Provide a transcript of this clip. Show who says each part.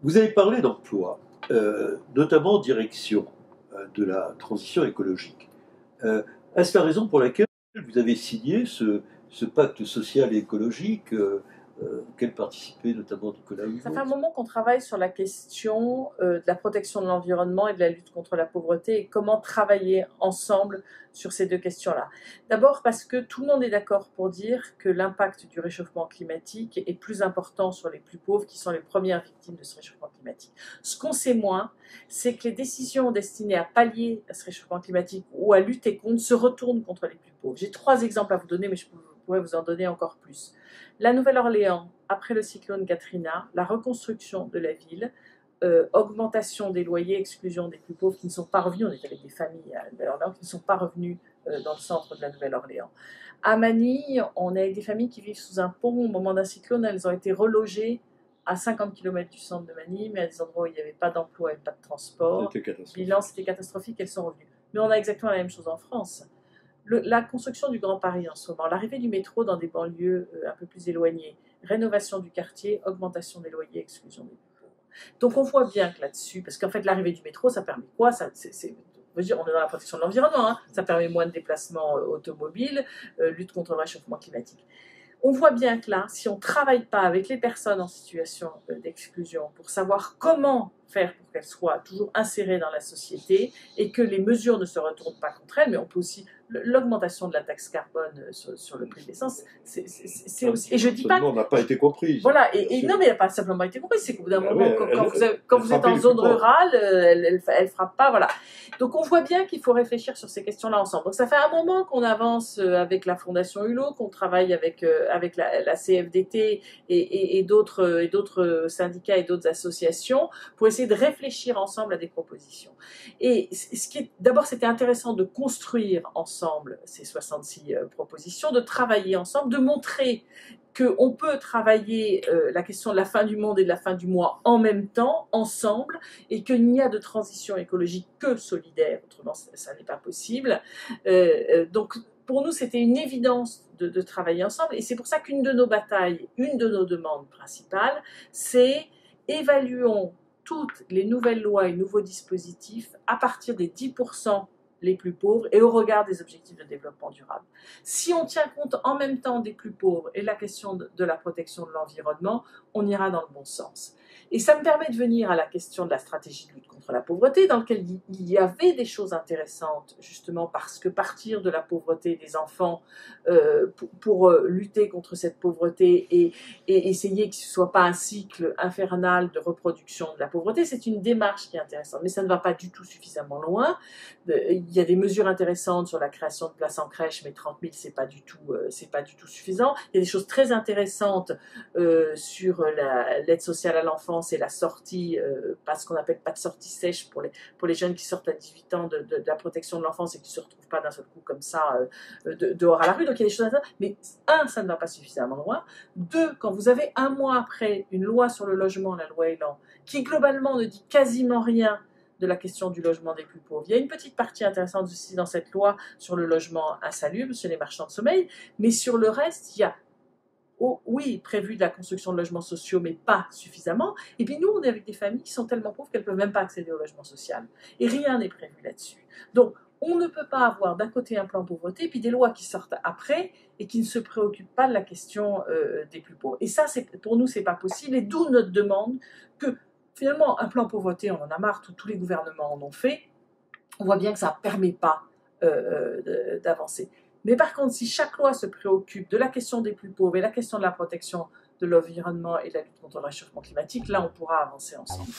Speaker 1: Vous avez parlé d'emploi, notamment en direction de la transition écologique. Est-ce la raison pour laquelle vous avez signé ce pacte social et écologique auquel participait notamment Nicolas Hulot?
Speaker 2: Ça fait un moment qu'on travaille sur la question de la protection de l'environnement et de la lutte contre la pauvreté et comment travailler ensemble sur ces deux questions-là. D'abord parce que tout le monde est d'accord pour dire que l'impact du réchauffement climatique est plus important sur les plus pauvres qui sont les premières victimes de ce réchauffement climatique. Ce qu'on sait moins, c'est que les décisions destinées à pallier à ce réchauffement climatique ou à lutter contre se retournent contre les plus pauvres. J'ai 3 exemples à vous donner, mais je pourrais vous en donner encore plus. La Nouvelle-Orléans, après le cyclone Katrina, la reconstruction de la ville, augmentation des loyers, exclusion des plus pauvres qui ne sont pas revenus. On est avec des familles à Nouvelle-Orléans qui ne sont pas revenus dans le centre de la Nouvelle-Orléans. À Manille, on est avec des familles qui vivent sous un pont. Au moment d'un cyclone, elles ont été relogées à 50 km du centre de Manille, mais à des endroits où il n'y avait pas d'emploi et pas de transport. Bilan, c'était catastrophique, elles sont revenues. Mais on a exactement la même chose en France. La construction du Grand Paris en ce moment, l'arrivée du métro dans des banlieues un peu plus éloignées, rénovation du quartier, augmentation des loyers, exclusion des plus pauvres. Donc on voit bien que là-dessus, parce qu'en fait l'arrivée du métro, ça permet quoi? On est dans la protection de l'environnement, hein. Ça permet moins de déplacements automobiles, lutte contre le réchauffement climatique. On voit bien que là, si on ne travaille pas avec les personnes en situation d'exclusion pour savoir comment faire pour qu'elles soient toujours insérées dans la société et que les mesures ne se retournent pas contre elles, mais on peut aussi l'augmentation de la taxe carbone sur le prix de l'essence, c'est aussi. Et je dis pas.
Speaker 1: On n'a pas été compris.
Speaker 2: Voilà, non, mais elle n'a pas simplement été comprise, c'est qu'au bout d'un moment, quand vous êtes en zone rurale, elle frappe pas, voilà. Donc on voit bien qu'il faut réfléchir sur ces questions-là ensemble. Donc ça fait un moment qu'on avance avec la Fondation Hulot, qu'on travaille avec la CFDT et d'autres syndicats et d'autres associations pour essayer de réfléchir ensemble à des propositions. Et d'abord, c'était intéressant de construire ensemble ces 66 propositions, de travailler ensemble, de montrer qu'on peut travailler la question de la fin du monde et de la fin du mois en même temps, ensemble, et qu'il n'y a de transition écologique que solidaire, autrement ça n'est pas possible. Donc pour nous, c'était une évidence de travailler ensemble, et c'est pour ça qu'une de nos batailles, une de nos demandes principales, c'est évaluons toutes les nouvelles lois et nouveaux dispositifs à partir des 10% les plus pauvres et au regard des objectifs de développement durable. Si on tient compte en même temps des plus pauvres et la question de la protection de l'environnement, on ira dans le bon sens. Et ça me permet de venir à la question de la stratégie de lutte contre la pauvreté, dans laquelle il y avait des choses intéressantes, justement parce que partir de la pauvreté des enfants pour lutter contre cette pauvreté et essayer que ce ne soit pas un cycle infernal de reproduction de la pauvreté, c'est une démarche qui est intéressante. Mais ça ne va pas du tout suffisamment loin. Il y a des mesures intéressantes sur la création de places en crèche, mais 30 000, c'est pas du tout suffisant. Il y a des choses très intéressantes sur l'aide sociale à l'enfance et la sortie, pas ce qu'on appelle pas de sortie sèche pour les jeunes qui sortent à 18 ans de la protection de l'enfance et qui ne se retrouvent pas d'un seul coup comme ça dehors à la rue. Donc il y a des choses intéressantes. Mais un, ça ne va pas suffisamment loin. Deux, quand vous avez un mois après une loi sur le logement, la loi Elan, qui globalement ne dit quasiment rien de la question du logement des plus pauvres. Il y a une petite partie intéressante aussi dans cette loi sur le logement insalubre, sur les marchands de sommeil, mais sur le reste, il y a oui, prévu de la construction de logements sociaux, mais pas suffisamment. Et puis nous, on est avec des familles qui sont tellement pauvres qu'elles ne peuvent même pas accéder au logement social. Et rien n'est prévu là-dessus. Donc, on ne peut pas avoir d'un côté un plan pauvreté, et puis des lois qui sortent après et qui ne se préoccupent pas de la question des plus pauvres. Et ça, pour nous, c'est pas possible. Et d'où notre demande que, finalement, un plan pauvreté, on en a marre, tous les gouvernements en ont fait. On voit bien que ça ne permet pas d'avancer. Mais par contre, si chaque loi se préoccupe de la question des plus pauvres et la question de la protection de l'environnement et de la lutte contre le réchauffement climatique, là, on pourra avancer ensemble.